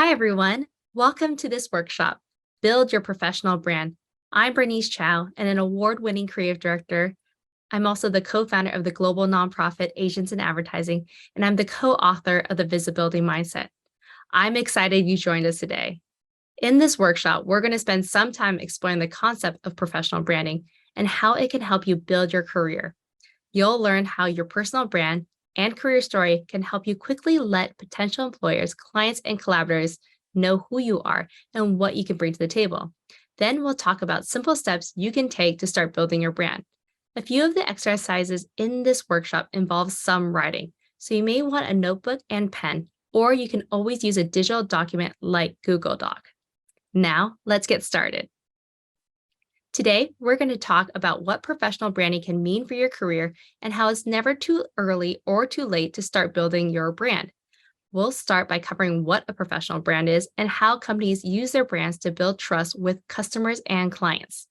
Hi, everyone. Welcome to this workshop, Build Your Professional Brand. I'm Bernice Chao and an award-winning creative director. I'm also the co-founder of the global nonprofit Asians in Advertising, and I'm the co-author of the Visibility Mindset. I'm excited you joined us today. In this workshop, we're going to spend some time exploring the concept of professional branding and how it can help you build your career. You'll learn how your personal brand and career story can help you quickly let potential employers, clients, and collaborators know who you are and what you can bring to the table. Then we'll talk about simple steps you can take to start building your brand. A few of the exercises in this workshop involve some writing, so you may want a notebook and pen, or you can always use a digital document like Google Doc. Now, let's get started. Today, we're going to talk about what professional branding can mean for your career and how it's never too early or too late to start building your brand. We'll start by covering what a professional brand is and how companies use their brands to build trust with customers and clients.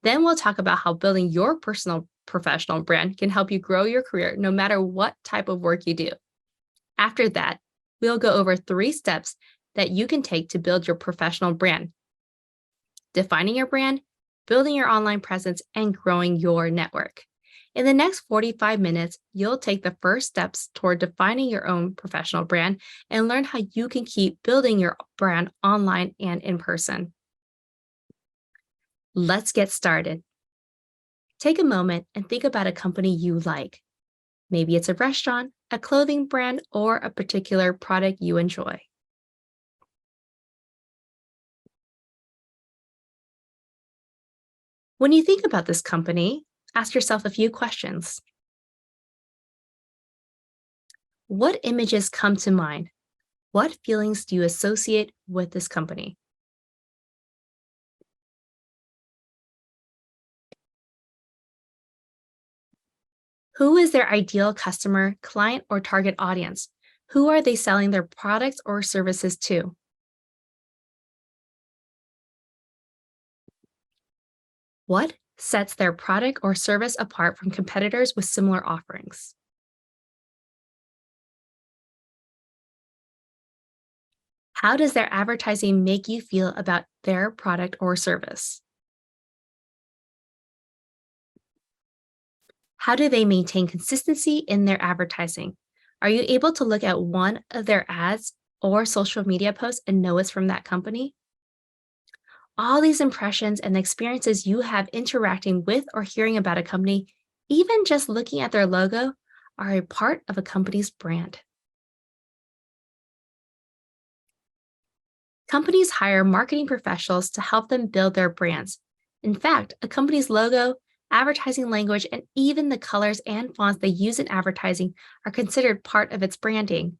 Then we'll talk about how building your personal professional brand can help you grow your career no matter what type of work you do. After that, we'll go over 3 steps that you can take to build your professional brand: defining your brand, building your online presence, and growing your network. In the next 45 minutes, you'll take the first steps toward defining your own professional brand and learn how you can keep building your brand online and in person. Let's get started. Take a moment and think about a company you like. Maybe it's a restaurant, a clothing brand, or a particular product you enjoy. When you think about this company, ask yourself a few questions. What images come to mind? What feelings do you associate with this company? Who is their ideal customer, client, or target audience? Who are they selling their products or services to? What sets their product or service apart from competitors with similar offerings? How does their advertising make you feel about their product or service? How do they maintain consistency in their advertising? Are you able to look at one of their ads or social media posts and know it's from that company? All these impressions and experiences you have interacting with or hearing about a company, even just looking at their logo, are a part of a company's brand. Companies hire marketing professionals to help them build their brands. In fact, a company's logo, advertising language, and even the colors and fonts they use in advertising are considered part of its branding.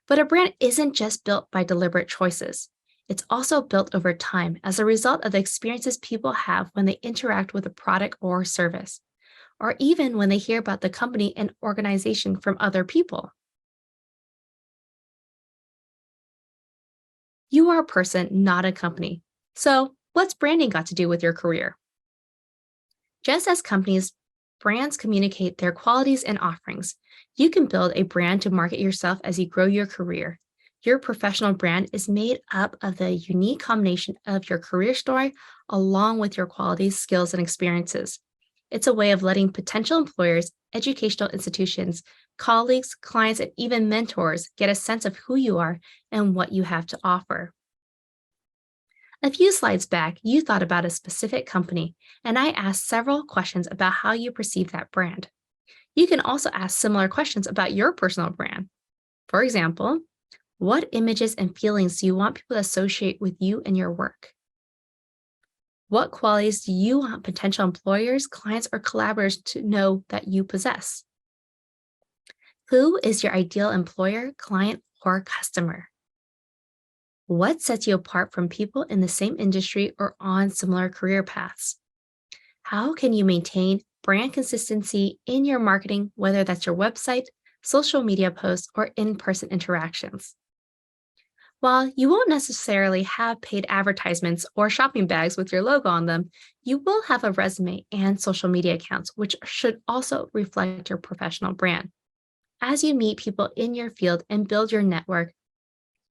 But a brand isn't just built by deliberate choices. It's also built over time as a result of the experiences people have when they interact with a product or service, or even when they hear about the company and organization from other people. You are a person, not a company. So, what's branding got to do with your career? Just as companies, brands communicate their qualities and offerings. You can build a brand to market yourself as you grow your career. Your professional brand is made up of the unique combination of your career story along with your qualities, skills, and experiences. It's a way of letting potential employers, educational institutions, colleagues, clients, and even mentors get a sense of who you are and what you have to offer. A few slides back, you thought about a specific company, and I asked several questions about how you perceive that brand. You can also ask similar questions about your personal brand. For example, what images and feelings do you want people to associate with you and your work? What qualities do you want potential employers, clients, or collaborators to know that you possess? Who is your ideal employer, client, or customer? What sets you apart from people in the same industry or on similar career paths? How can you maintain brand consistency in your marketing, whether that's your website, social media posts, or in person interactions? While you won't necessarily have paid advertisements or shopping bags with your logo on them, you will have a resume and social media accounts, which should also reflect your professional brand. As you meet people in your field and build your network,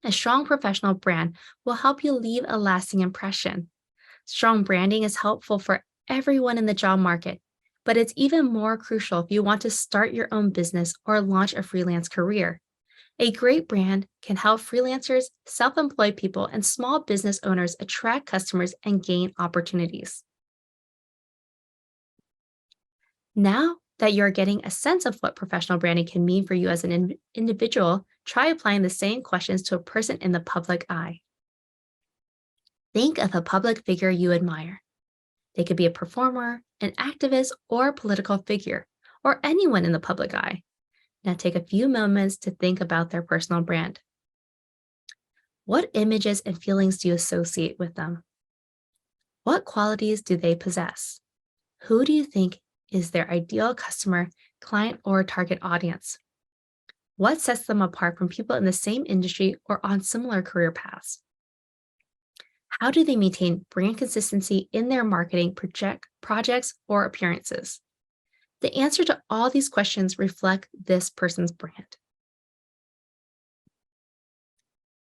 A strong professional brand will help you leave a lasting impression. Strong branding is helpful for everyone in the job market, but it's even more crucial if you want to start your own business or launch a freelance career. A great brand can help freelancers, self employed people, and small business owners attract customers and gain opportunities. Now that you're getting a sense of what professional branding can mean for you as an individual, try applying the same questions to a person in the public eye. Think of a public figure you admire. They could be a performer, an activist, or a political figure, or anyone in the public eye. Now take a few moments to think about their personal brand. What images and feelings do you associate with them? What qualities do they possess? Who do you think is their ideal customer, client, or target audience? What sets them apart from people in the same industry or on similar career paths? How do they maintain brand consistency in their marketing projects or appearances? The answer to all these questions reflect this person's brand.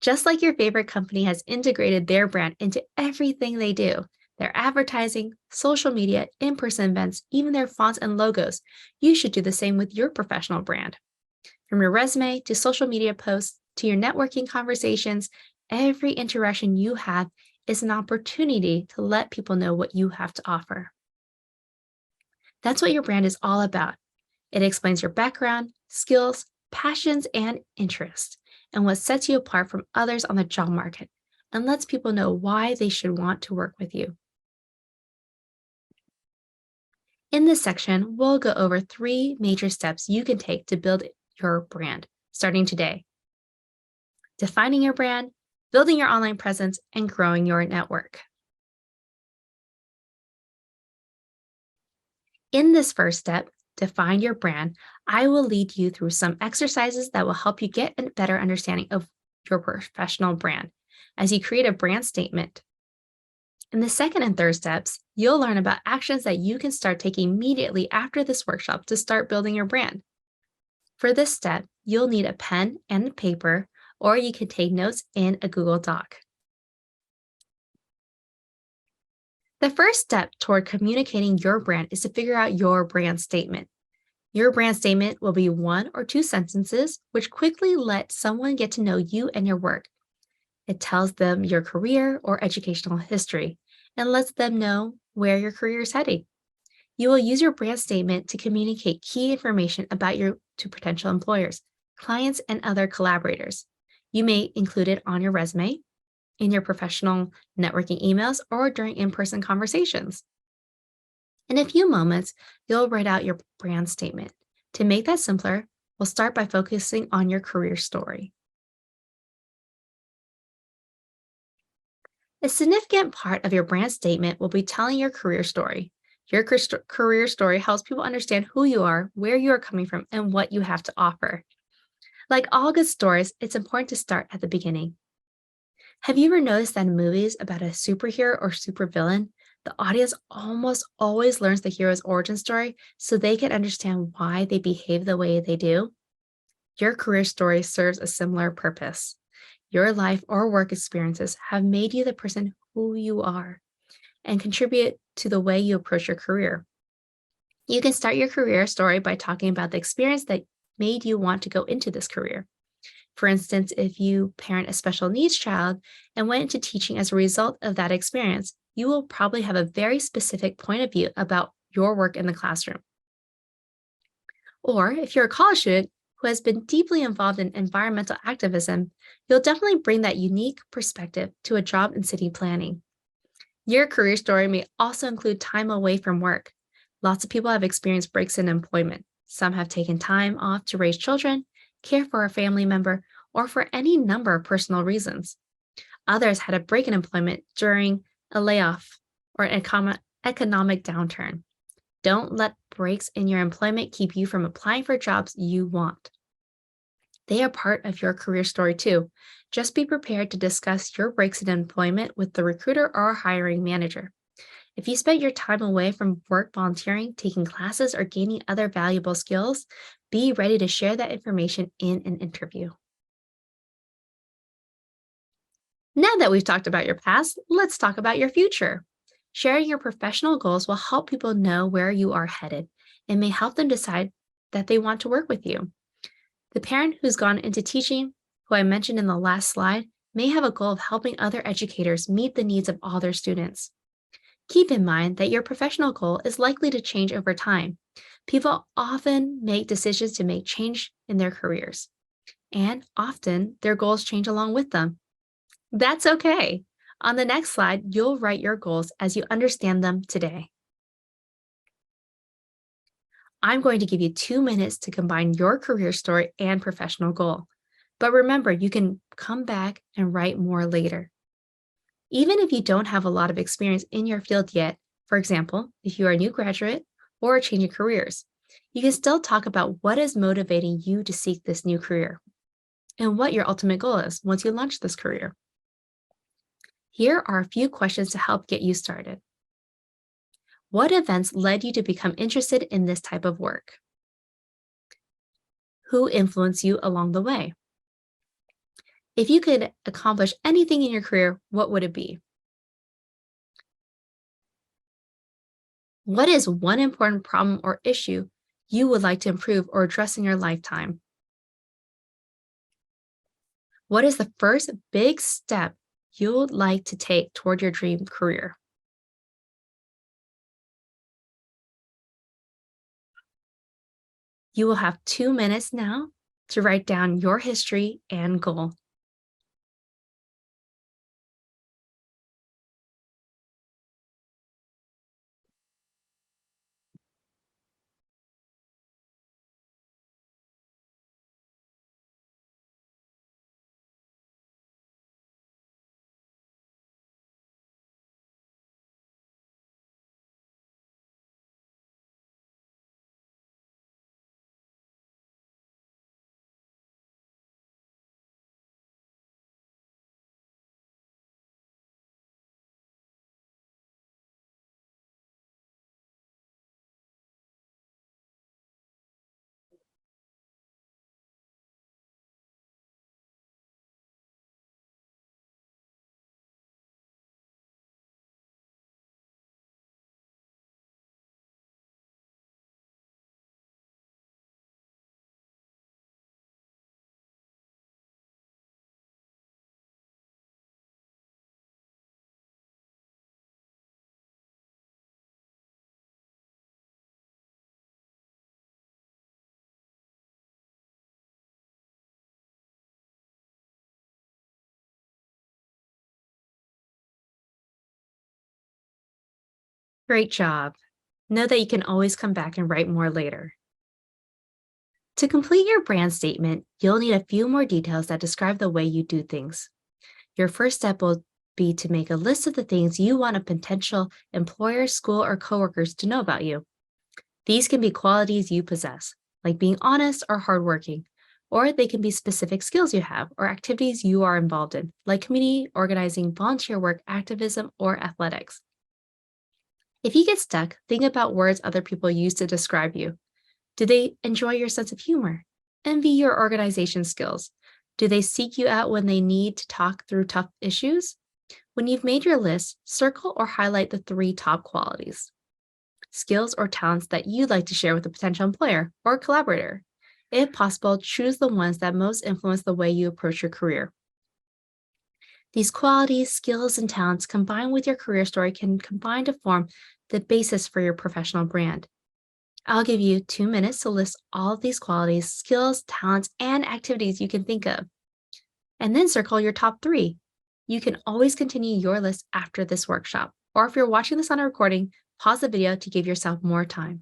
Just like your favorite company has integrated their brand into everything they do, their advertising, social media, in person events, even their fonts and logos, you should do the same with your professional brand. From your resume to social media posts to your networking conversations, every interaction you have is an opportunity to let people know what you have to offer. That's what your brand is all about. It explains your background, skills, passions, and interests, and what sets you apart from others on the job market, and lets people know why they should want to work with you. In this section, we'll go over 3 major steps you can take to build your brand, starting today. Defining your brand, building your online presence, and growing your network. In this first step, define your brand, I will lead you through some exercises that will help you get a better understanding of your professional brand as you create a brand statement. In the second and third steps, you'll learn about actions that you can start taking immediately after this workshop to start building your brand. For this step, you'll need a pen and paper, or you can take notes in a Google Doc. The first step toward communicating your brand is to figure out your brand statement. Your brand statement will be 1 or 2 sentences, which quickly let someone get to know you and your work. It tells them your career or educational history and lets them know where your career is heading. You will use your brand statement to communicate key information about you to potential employers, clients, and other collaborators. You may include it on your resume, in your professional networking emails, or during in person conversations. In a few moments, you'll write out your brand statement. To make that simpler, we'll start by focusing on your career story. A significant part of your brand statement will be telling your career story. Your career story helps people understand who you are, where you are coming from, and what you have to offer. Like all good stories, it's important to start at the beginning. Have you ever noticed that in movies about a superhero or supervillain, the audience almost always learns the hero's origin story so they can understand why they behave the way they do? Your career story serves a similar purpose. Your life or work experiences have made you the person who you are and contribute to the way you approach your career. You can start your career story by talking about the experience that made you want to go into this career. For instance, if you parent a special needs child and went into teaching as a result of that experience, you will probably have a very specific point of view about your work in the classroom. Or if you're a college student who has been deeply involved in environmental activism, you'll definitely bring that unique perspective to a job in city planning. Your career story may also include time away from work. Lots of people have experienced breaks in employment. Some have taken time off to raise children, care for a family member, or for any number of personal reasons. Others had a break in employment during a layoff or an economic downturn. Don't let breaks in your employment keep you from applying for jobs you want. They are part of your career story too. Just be prepared to discuss your breaks in employment with the recruiter or hiring manager. If you spent your time away from work volunteering, taking classes, or gaining other valuable skills, be ready to share that information in an interview. Now that we've talked about your past, let's talk about your future. Sharing your professional goals will help people know where you are headed and may help them decide that they want to work with you. The parent who's gone into teaching, who I mentioned in the last slide, may have a goal of helping other educators meet the needs of all their students. Keep in mind that your professional goal is likely to change over time. People often make decisions to make change in their careers, and often their goals change along with them. That's okay. On the next slide, you'll write your goals as you understand them today. I'm going to give you 2 minutes to combine your career story and professional goal. But remember, you can come back and write more later. Even if you don't have a lot of experience in your field yet, for example, if you are a new graduate or changing careers, you can still talk about what is motivating you to seek this new career and what your ultimate goal is once you launch this career. Here are a few questions to help get you started. What events led you to become interested in this type of work? Who influenced you along the way? If you could accomplish anything in your career, what would it be? What is one important problem or issue you would like to improve or address in your lifetime? What is the first big step you would like to take toward your dream career? You will have 2 minutes now to write down your history and goal. Great job. Know that you can always come back and write more later. To complete your brand statement, you'll need a few more details that describe the way you do things. Your first step will be to make a list of the things you want a potential employer, school, or coworkers to know about you. These can be qualities you possess, like being honest or hardworking, or they can be specific skills you have or activities you are involved in, like community organizing, volunteer work, activism, or athletics. If you get stuck, think about words other people use to describe you. Do they enjoy your sense of humor? Envy your organization skills? Do they seek you out when they need to talk through tough issues? When you've made your list, circle or highlight the three top qualities, skills or talents that you'd like to share with a potential employer or collaborator. If possible, choose the ones that most influence the way you approach your career. These qualities, skills, and talents combined with your career story can combine to form the basis for your professional brand. I'll give you 2 minutes to list all of these qualities, skills, talents, and activities you can think of, and then circle your top three. You can always continue your list after this workshop, or if you're watching this on a recording, pause the video to give yourself more time.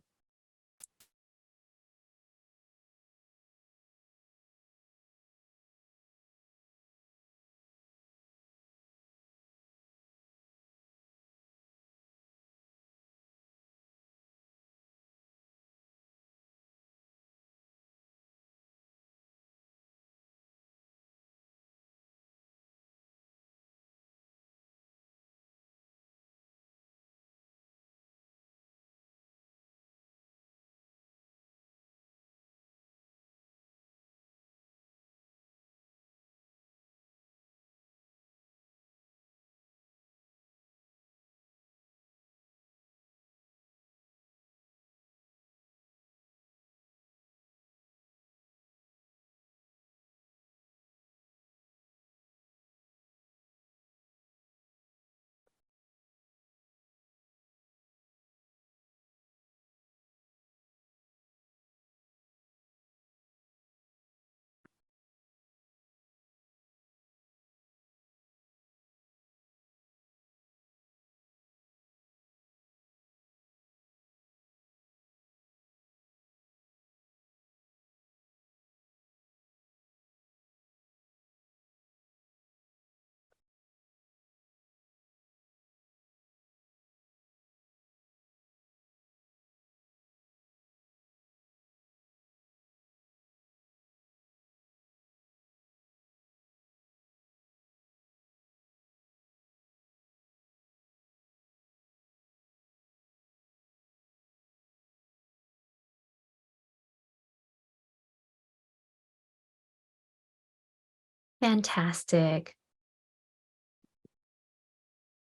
Fantastic.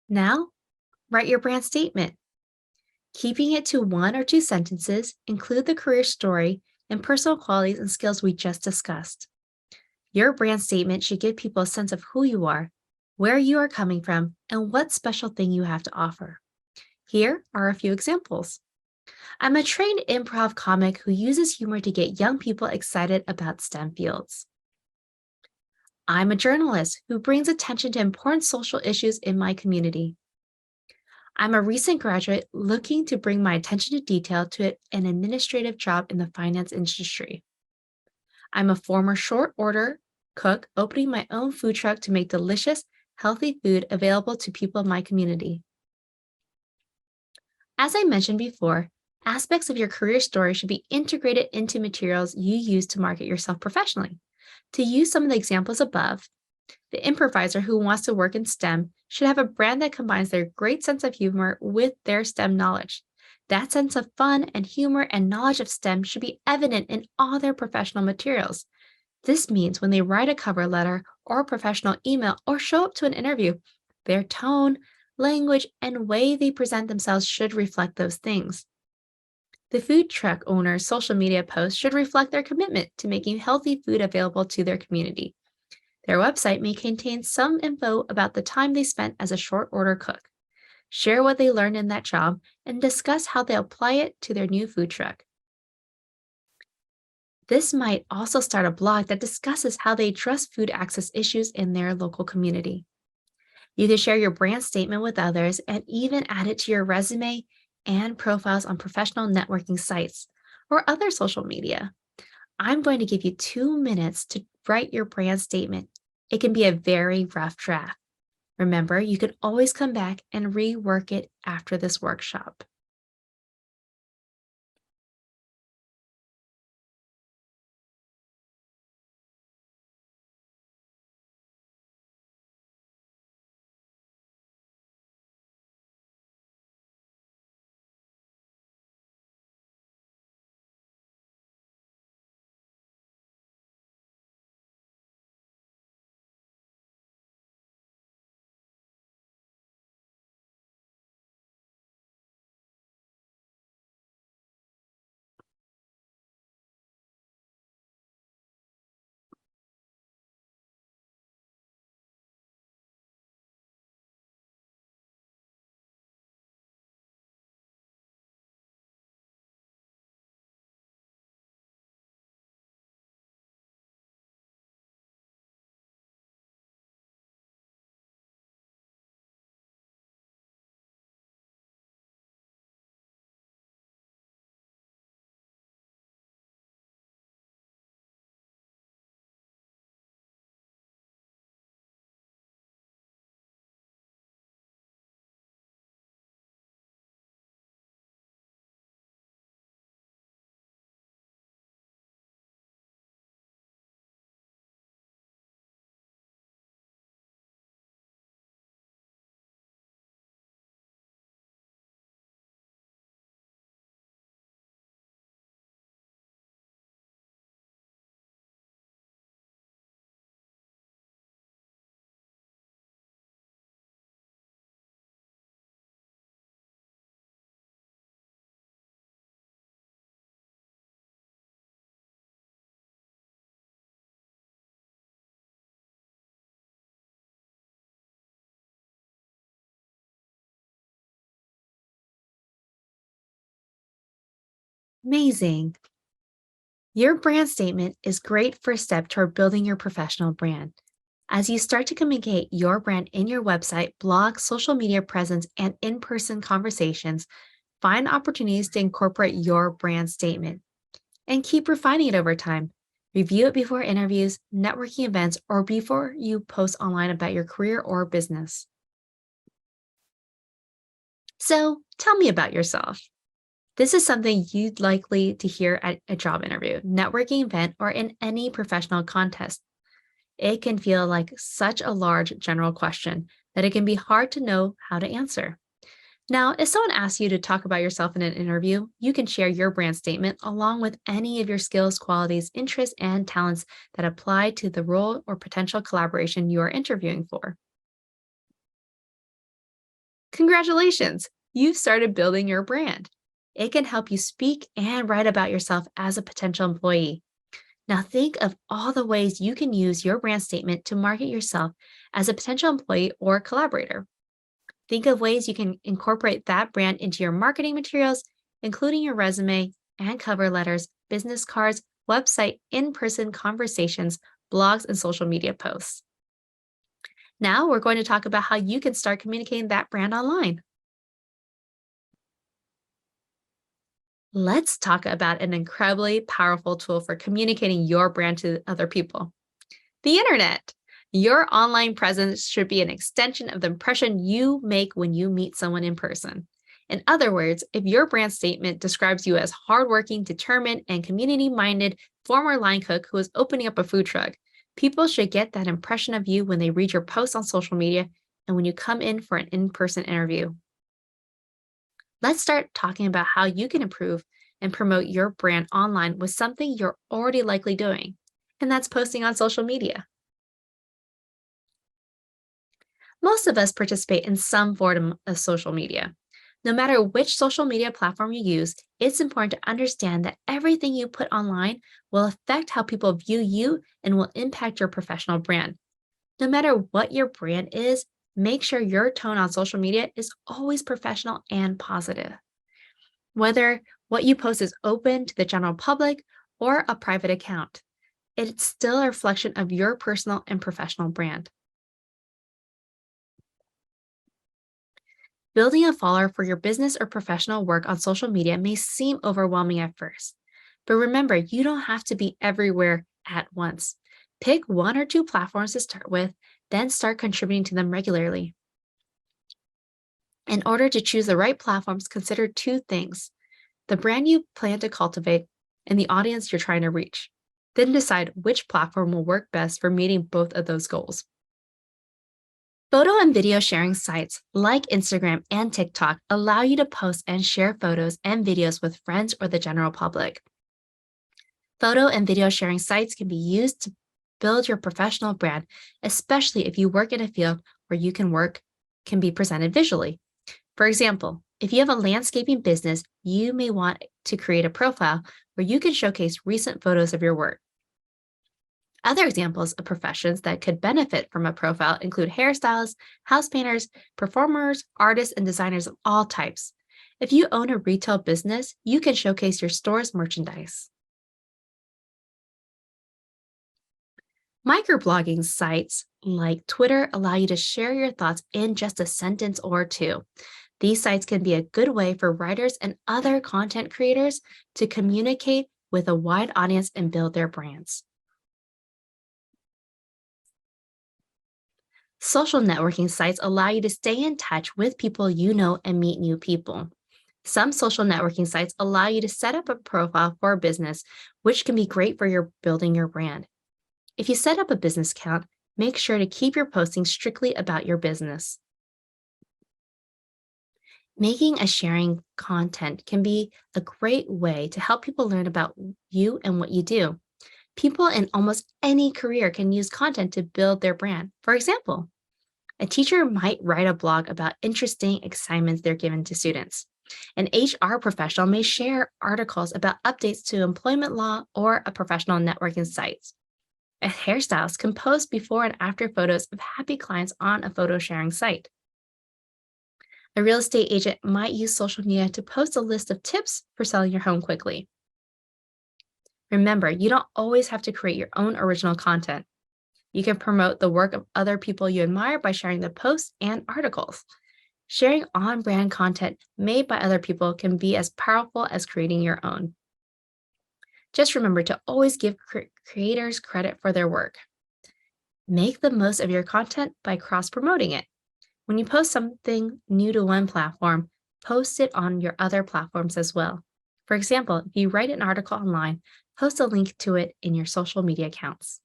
Now, write your brand statement. Keeping it to one or two sentences, include the career story and personal qualities and skills we just discussed. Your brand statement should give people a sense of who you are, where you are coming from, and what special thing you have to offer. Here are a few examples. I'm a trained improv comic who uses humor to get young people excited about STEM fields. I'm a journalist who brings attention to important social issues in my community. I'm a recent graduate looking to bring my attention to detail to an administrative job in the finance industry. I'm a former short order cook opening my own food truck to make delicious, healthy food available to people in my community. As I mentioned before, aspects of your career story should be integrated into materials you use to market yourself professionally. To use some of the examples above, the improviser who wants to work in STEM should have a brand that combines their great sense of humor with their STEM knowledge. That sense of fun and humor and knowledge of STEM should be evident in all their professional materials. This means when they write a cover letter or a professional email or show up to an interview, their tone, language, and way they present themselves should reflect those things. The food truck owner's social media posts should reflect their commitment to making healthy food available to their community. Their website may contain some info about the time they spent as a short order cook. Share what they learned in that job and discuss how they apply it to their new food truck. This might also start a blog that discusses how they address food access issues in their local community. You can share your brand statement with others and even add it to your resume and profiles on professional networking sites or other social media. I'm going to give you 2 minutes to write your brand statement. It can be a very rough draft. Remember, you can always come back and rework it after this workshop. Amazing. Your brand statement is great first step toward building your professional brand. As you start to communicate your brand in your website, blog, social media presence, and in-person conversations, find opportunities to incorporate your brand statement and keep refining it over time. Review it before interviews, networking events, or before you post online about your career or business. So tell me about yourself. This is something you'd likely to hear at a job interview, networking event, or in any professional contest. It can feel like such a large general question that it can be hard to know how to answer. Now, if someone asks you to talk about yourself in an interview, you can share your brand statement along with any of your skills, qualities, interests, and talents that apply to the role or potential collaboration you are interviewing for. Congratulations! You've started building your brand. It can help you speak and write about yourself as a potential employee. Now, think of all the ways you can use your brand statement to market yourself as a potential employee or collaborator. Think of ways you can incorporate that brand into your marketing materials, including your resume and cover letters, business cards, website, in person conversations, blogs, and social media posts. Now, we're going to talk about how you can start communicating that brand online. Let's talk about an incredibly powerful tool for communicating your brand to other people: the internet. Your online presence should be an extension of the impression you make when you meet someone in person. In other words, if your brand statement describes you as hardworking, determined, and community minded former line cook who is opening up a food truck, people should get that impression of you when they read your posts on social media and when you come in for an in person interview. Let's start talking about how you can improve and promote your brand online with something you're already likely doing, and that's posting on social media. Most of us participate in some form of social media. No matter which social media platform you use, it's important to understand that everything you put online will affect how people view you and will impact your professional brand. No matter what your brand is, make sure your tone on social media is always professional and positive. Whether what you post is open to the general public or a private account, it's still a reflection of your personal and professional brand. Building a follower for your business or professional work on social media may seem overwhelming at first, but remember, you don't have to be everywhere at once. Pick one or two platforms to start with, then start contributing to them regularly. In order to choose the right platforms, consider two things: the brand you plan to cultivate and the audience you're trying to reach. Then decide which platform will work best for meeting both of those goals. Photo and video sharing sites like Instagram and TikTok allow you to post and share photos and videos with friends or the general public. Photo and video sharing sites can be used to build your professional brand, especially if you work in a field where you can be presented visually. For example, if you have a landscaping business, you may want to create a profile where you can showcase recent photos of your work. Other examples of professions that could benefit from a profile include hairstylists, house painters, performers, artists, and designers of all types. If you own a retail business, you can showcase your store's merchandise. Microblogging sites like Twitter allow you to share your thoughts in just a sentence or two. These sites can be a good way for writers and other content creators to communicate with a wide audience and build their brands. Social networking sites allow you to stay in touch with people you know and meet new people. Some social networking sites allow you to set up a profile for a business, which can be great for your building your brand. If you set up a business account, make sure to keep your posting strictly about your business. Making and sharing content can be a great way to help people learn about you and what you do. People in almost any career can use content to build their brand. For example, a teacher might write a blog about interesting assignments they're given to students. An HR professional may share articles about updates to employment law or a professional networking site. A hairstylist can post before and after photos of happy clients on a photo sharing site. A real estate agent might use social media to post a list of tips for selling your home quickly. Remember, you don't always have to create your own original content. You can promote the work of other people you admire by sharing the posts and articles. Sharing on brand content made by other people can be as powerful as creating your own. Just remember to always give creators credit for their work. Make the most of your content by cross promoting it. When you post something new to one platform, post it on your other platforms as well. For example, if you write an article online, post a link to it in your social media accounts.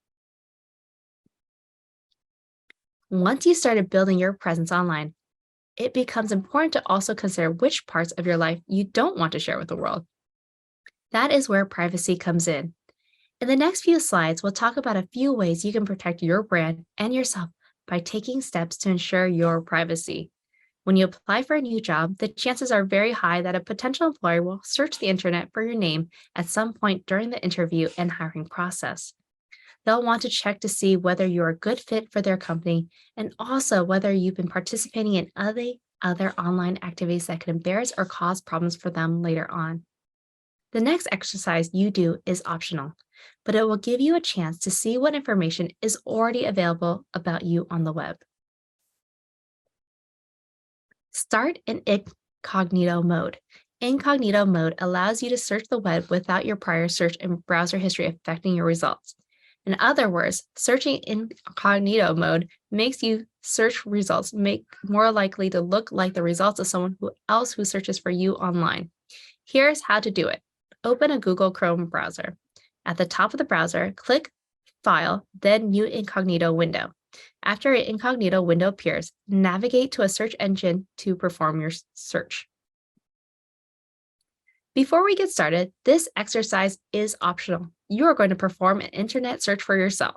Once you started building your presence online, it becomes important to also consider which parts of your life you don't want to share with the world. That is where privacy comes in. In the next few slides, we'll talk about a few ways you can protect your brand and yourself by taking steps to ensure your privacy. When you apply for a new job, the chances are very high that a potential employer will search the internet for your name at some point during the interview and hiring process. They'll want to check to see whether you're a good fit for their company and also whether you've been participating in other online activities that could embarrass or cause problems for them later on. The next exercise you do is optional, but it will give you a chance to see what information is already available about you on the web. Start in incognito mode. Incognito mode allows you to search the web without your prior search and browser history affecting your results. In other words, searching in incognito mode makes you search results more likely to look like the results of someone else who searches for you online. Here's how to do it. Open a Google Chrome browser. At the top of the browser, click File, then New Incognito window. After an incognito window appears, navigate to a search engine to perform your search. Before we get started, this exercise is optional. You are going to perform an internet search for yourself.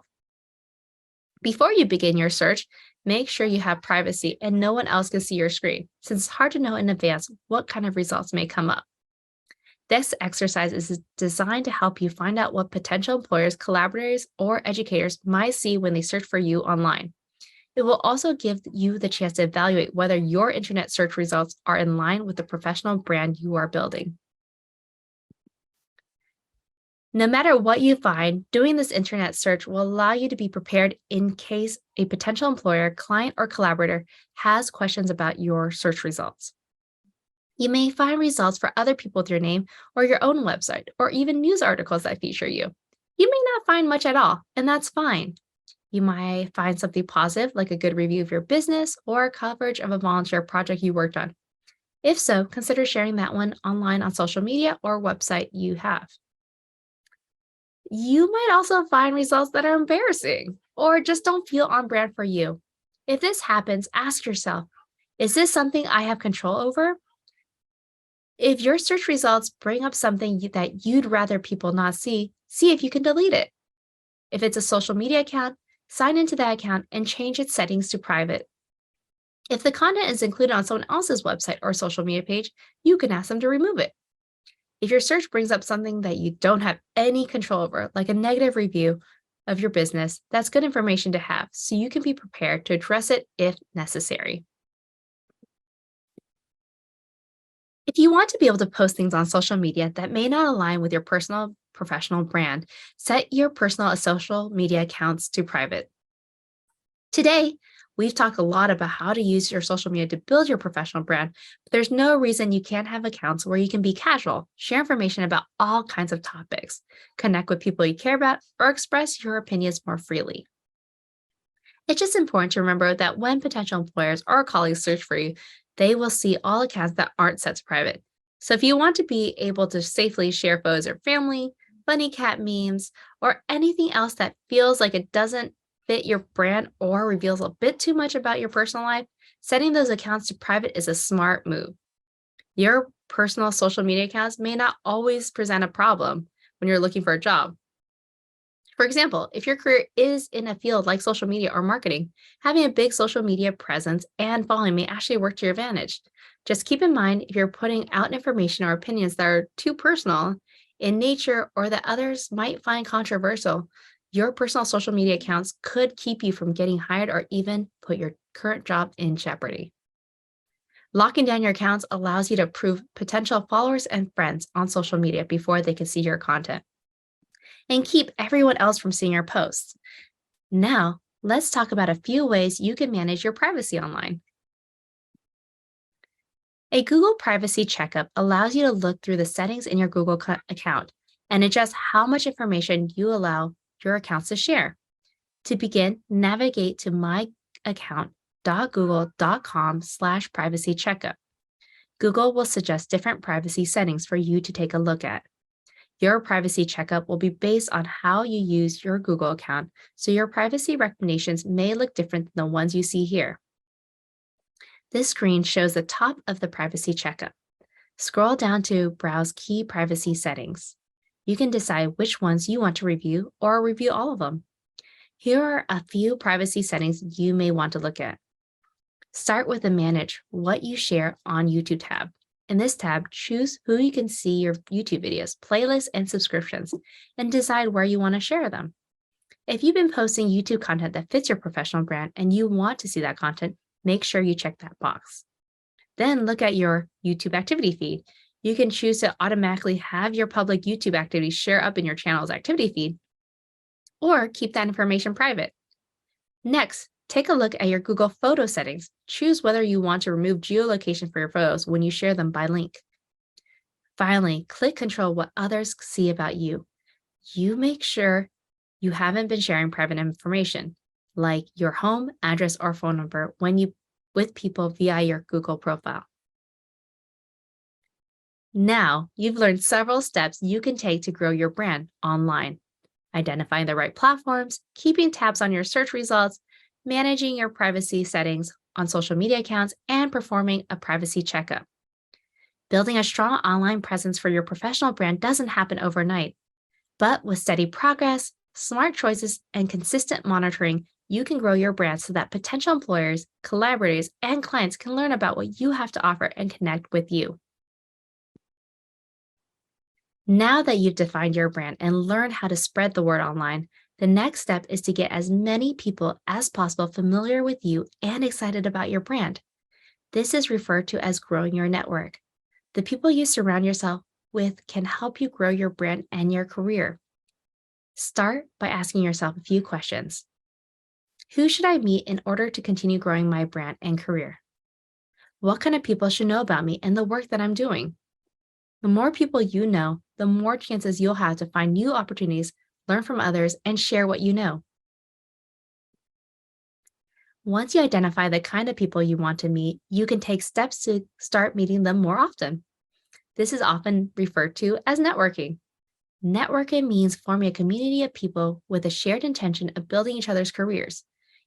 Before you begin your search, make sure you have privacy and no one else can see your screen, since it's hard to know in advance what kind of results may come up. This exercise is designed to help you find out what potential employers, collaborators, or educators might see when they search for you online. It will also give you the chance to evaluate whether your internet search results are in line with the professional brand you are building. No matter what you find, doing this internet search will allow you to be prepared in case a potential employer, client, or collaborator has questions about your search results. You may find results for other people with your name or your own website, or even news articles that feature you. You may not find much at all, and that's fine. You might find something positive, like a good review of your business or coverage of a volunteer project you worked on. If so, consider sharing that one online on social media or website you have. You might also find results that are embarrassing or just don't feel on brand for you. If this happens, ask yourself, is this something I have control over? If your search results bring up something that you'd rather people not see if you can delete it. If it's a social media account, sign into that account and change its settings to private. If the content is included on someone else's website or social media page, you can ask them to remove it. If your search brings up something that you don't have any control over, like a negative review of your business, that's good information to have so you can be prepared to address it if necessary. If you want to be able to post things on social media that may not align with your personal professional brand, set your personal social media accounts to private. Today, we've talked a lot about how to use your social media to build your professional brand, but there's no reason you can't have accounts where you can be casual, share information about all kinds of topics, connect with people you care about, or express your opinions more freely. It's just important to remember that when potential employers or colleagues search for you, they will see all accounts that aren't set to private. So if you want to be able to safely share photos of family, funny cat memes, or anything else that feels like it doesn't fit your brand or reveals a bit too much about your personal life, setting those accounts to private is a smart move. Your personal social media accounts may not always present a problem when you're looking for a job. For example, if your career is in a field like social media or marketing, having a big social media presence and following may actually work to your advantage. Just keep in mind if you're putting out information or opinions that are too personal in nature or that others might find controversial, your personal social media accounts could keep you from getting hired or even put your current job in jeopardy. Locking down your accounts allows you to approve potential followers and friends on social media before they can see your content and keep everyone else from seeing your posts. Now, let's talk about a few ways you can manage your privacy online. A Google Privacy Checkup allows you to look through the settings in your Google account and adjust how much information you allow your accounts to share. To begin, navigate to myaccount.google.com/privacy checkup. Google will suggest different privacy settings for you to take a look at. Your privacy checkup will be based on how you use your Google account, so your privacy recommendations may look different than the ones you see here. This screen shows the top of the privacy checkup. Scroll down to Browse Key Privacy Settings. You can decide which ones you want to review or review all of them. Here are a few privacy settings you may want to look at. Start with the Manage What You Share on YouTube tab. In this tab, choose who you can see your YouTube videos, playlists, and subscriptions, and decide where you want to share them. If you've been posting YouTube content that fits your professional brand and you want to see that content, make sure you check that box. Then look at your YouTube activity feed. You can choose to automatically have your public YouTube activities share up in your channel's activity feed, or keep that information private. Next, take a look at your Google Photo settings. Choose whether you want to remove geolocation for your photos when you share them by link. Finally, click Control what others see about you. You make sure you haven't been sharing private information, like your home, address, or phone number with people via your Google profile. Now, you've learned several steps you can take to grow your brand online. Identifying the right platforms, keeping tabs on your search results, managing your privacy settings on social media accounts, and performing a privacy checkup. Building a strong online presence for your professional brand doesn't happen overnight, but with steady progress, smart choices, and consistent monitoring, you can grow your brand so that potential employers, collaborators, and clients can learn about what you have to offer and connect with you. Now that you've defined your brand and learned how to spread the word online, the next step is to get as many people as possible familiar with you and excited about your brand. This is referred to as growing your network. The people you surround yourself with can help you grow your brand and your career. Start by asking yourself a few questions. Who should I meet in order to continue growing my brand and career? What kind of people should know about me and the work that I'm doing? The more people you know, the more chances you'll have to find new opportunities, learn from others, and share what you know. Once you identify the kind of people you want to meet, you can take steps to start meeting them more often. This is often referred to as networking. Networking means forming a community of people with a shared intention of building each other's careers.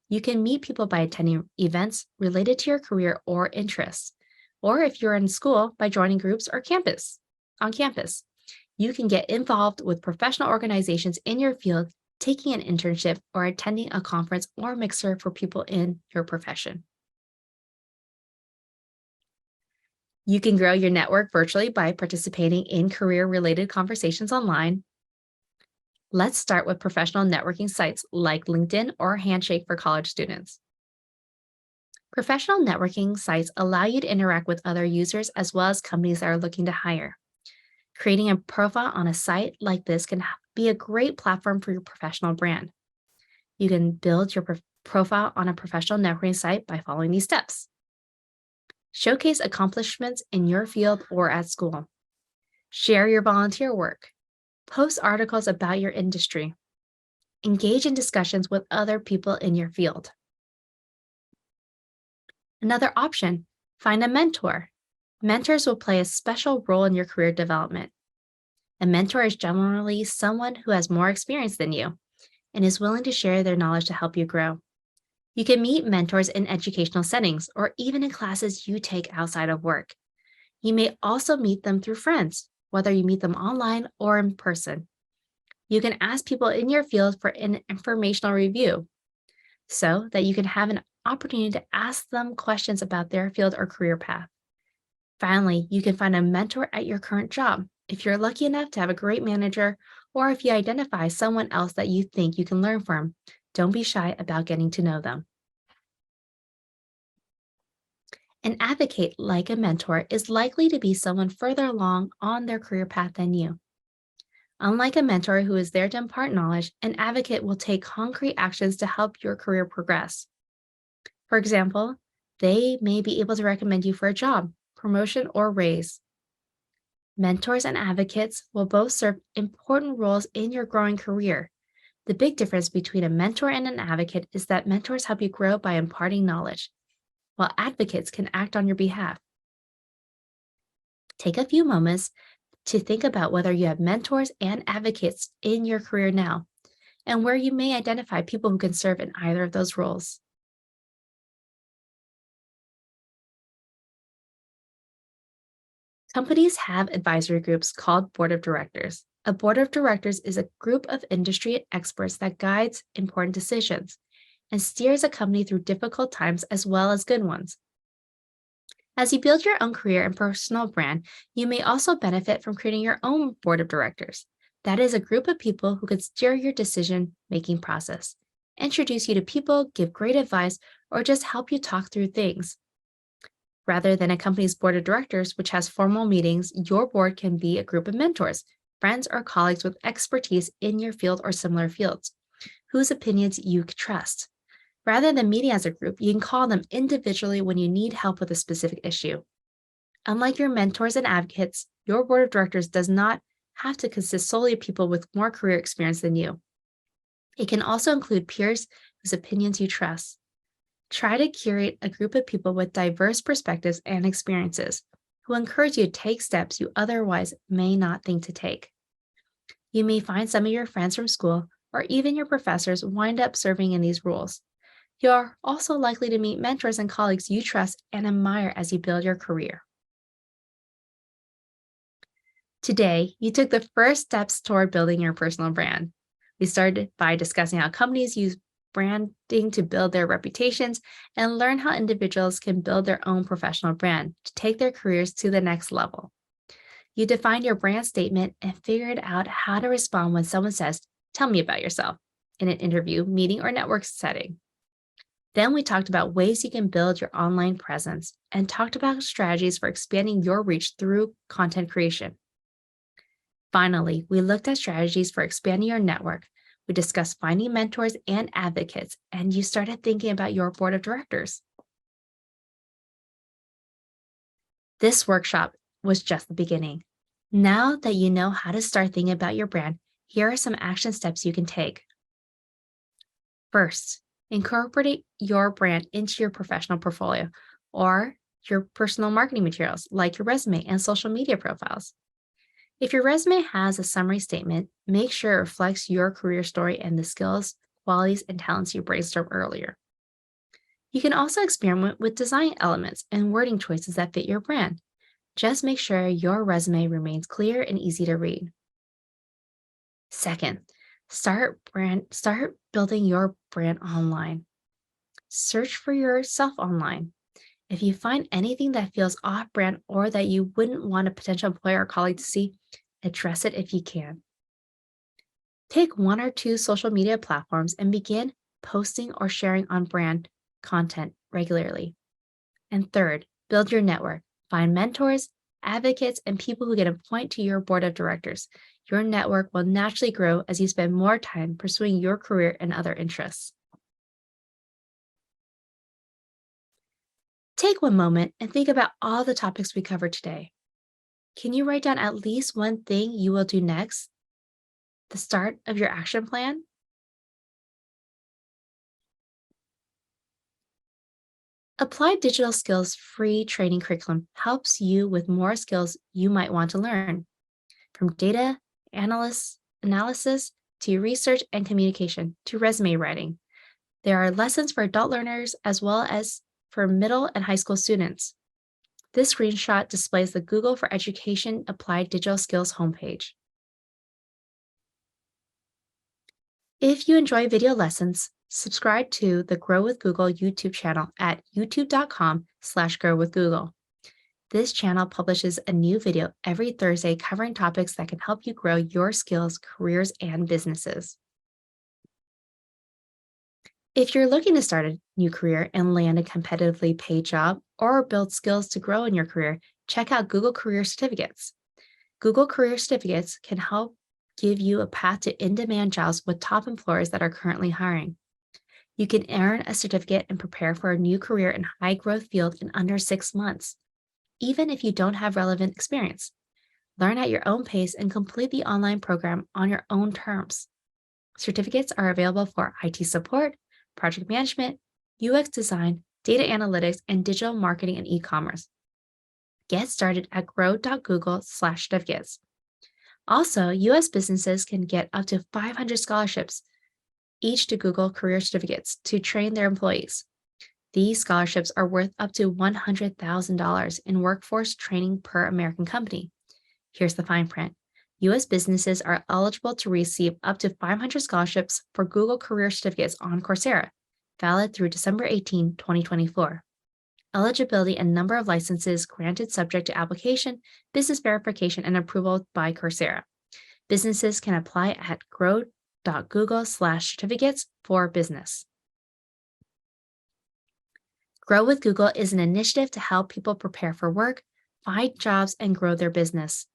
You can meet people by attending events related to your career or interests, or if you're in school, by joining groups or on campus. You can get involved with professional organizations in your field, taking an internship, or attending a conference or mixer for people in your profession. You can grow your network virtually by participating in career-related conversations online. Let's start with professional networking sites like LinkedIn or Handshake for college students. Professional networking sites allow you to interact with other users as well as companies that are looking to hire. Creating a profile on a site like this can be a great platform for your professional brand. You can build your profile on a professional networking site by following these steps. Showcase accomplishments in your field or at school. Share your volunteer work. Post articles about your industry. Engage in discussions with other people in your field. Another option, find a mentor. Mentors will play a special role in your career development. A mentor is generally someone who has more experience than you and is willing to share their knowledge to help you grow. You can meet mentors in educational settings or even in classes you take outside of work. You may also meet them through friends, whether you meet them online or in person. You can ask people in your field for an informational review so that you can have an opportunity to ask them questions about their field or career path. Finally, you can find a mentor at your current job if you're lucky enough to have a great manager or if you identify someone else that you think you can learn from. Don't be shy about getting to know them. An advocate, like a mentor, is likely to be someone further along on their career path than you. Unlike a mentor who is there to impart knowledge, an advocate will take concrete actions to help your career progress. For example, they may be able to recommend you for a job, promotion, or raise. Mentors and advocates will both serve important roles in your growing career. The big difference between a mentor and an advocate is that mentors help you grow by imparting knowledge, while advocates can act on your behalf. Take a few moments to think about whether you have mentors and advocates in your career now, and where you may identify people who can serve in either of those roles. Companies have advisory groups called board of directors. A board of directors is a group of industry experts that guides important decisions and steers a company through difficult times as well as good ones. As you build your own career and personal brand, you may also benefit from creating your own board of directors. That is a group of people who could steer your decision making process, introduce you to people, give great advice, or just help you talk through things. Rather than a company's board of directors, which has formal meetings, your board can be a group of mentors, friends, or colleagues with expertise in your field or similar fields, whose opinions you can trust. Rather than meeting as a group, you can call them individually when you need help with a specific issue. Unlike your mentors and advocates, your board of directors does not have to consist solely of people with more career experience than you. It can also include peers whose opinions you trust. Try to curate a group of people with diverse perspectives and experiences who encourage you to take steps you otherwise may not think to take. You may find some of your friends from school or even your professors wind up serving in these roles. You're also likely to meet mentors and colleagues you trust and admire as you build your career. Today, you took the first steps toward building your personal brand. We started by discussing how companies use branding to build their reputations and learn how individuals can build their own professional brand to take their careers to the next level. You defined your brand statement and figured out how to respond when someone says, "Tell me about yourself," in an interview, meeting, or network setting. Then we talked about ways you can build your online presence and talked about strategies for expanding your reach through content creation. Finally, we looked at strategies for expanding your network. We discussed finding mentors and advocates, and you started thinking about your board of directors. This workshop was just the beginning. Now that you know how to start thinking about your brand, here are some action steps you can take. First, incorporate your brand into your professional portfolio or your personal marketing materials like your resume and social media profiles. If your resume has a summary statement, make sure it reflects your career story and the skills, qualities, and talents you brainstormed earlier. You can also experiment with design elements and wording choices that fit your brand. Just make sure your resume remains clear and easy to read. Second, start building your brand online. Search for yourself online. If you find anything that feels off-brand or that you wouldn't want a potential employer or colleague to see, address it if you can. Pick one or two social media platforms and begin posting or sharing on brand content regularly. And third, build your network. Find mentors, advocates, and people who can appoint to your board of directors. Your network will naturally grow as you spend more time pursuing your career and other interests. Take one moment and think about all the topics we covered today. Can you write down at least one thing you will do next? The start of your action plan? Applied Digital Skills free training curriculum helps you with more skills you might want to learn, from data analysis to research and communication to resume writing. There are lessons for adult learners as well as for middle and high school students. This screenshot displays the Google for Education Applied Digital Skills homepage. If you enjoy video lessons, subscribe to the Grow with Google YouTube channel at youtube.com/growwithgoogle. This channel publishes a new video every Thursday covering topics that can help you grow your skills, careers, and businesses. If you're looking to start a new career and land a competitively paid job or build skills to grow in your career, check out Google Career Certificates. Google Career Certificates can help give you a path to in-demand jobs with top employers that are currently hiring. You can earn a certificate and prepare for a new career in high-growth field in under 6 months, even if you don't have relevant experience. Learn at your own pace and complete the online program on your own terms. Certificates are available for IT support, project management, UX design, data analytics, and digital marketing and e-commerce. Get started at grow.google/certificates. Also, U.S. businesses can get up to 500 scholarships each to Google Career Certificates to train their employees. These scholarships are worth up to $100,000 in workforce training per American company. Here's the fine print. U.S. businesses are eligible to receive up to 500 scholarships for Google Career Certificates on Coursera, valid through December 18, 2024. Eligibility and number of licenses granted subject to application, business verification, and approval by Coursera. Businesses can apply at grow.google/certificates for business. Grow with Google is an initiative to help people prepare for work, find jobs, and grow their business.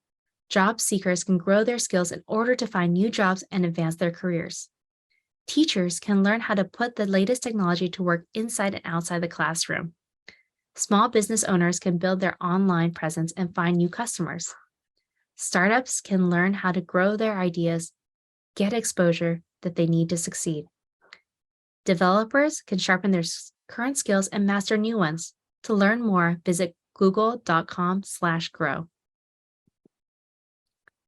Job seekers can grow their skills in order to find new jobs and advance their careers. Teachers can learn how to put the latest technology to work inside and outside the classroom. Small business owners can build their online presence and find new customers. Startups can learn how to grow their ideas, get exposure that they need to succeed. Developers can sharpen their current skills and master new ones. To learn more, visit google.com/grow.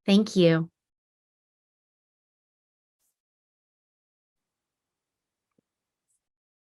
Thank you.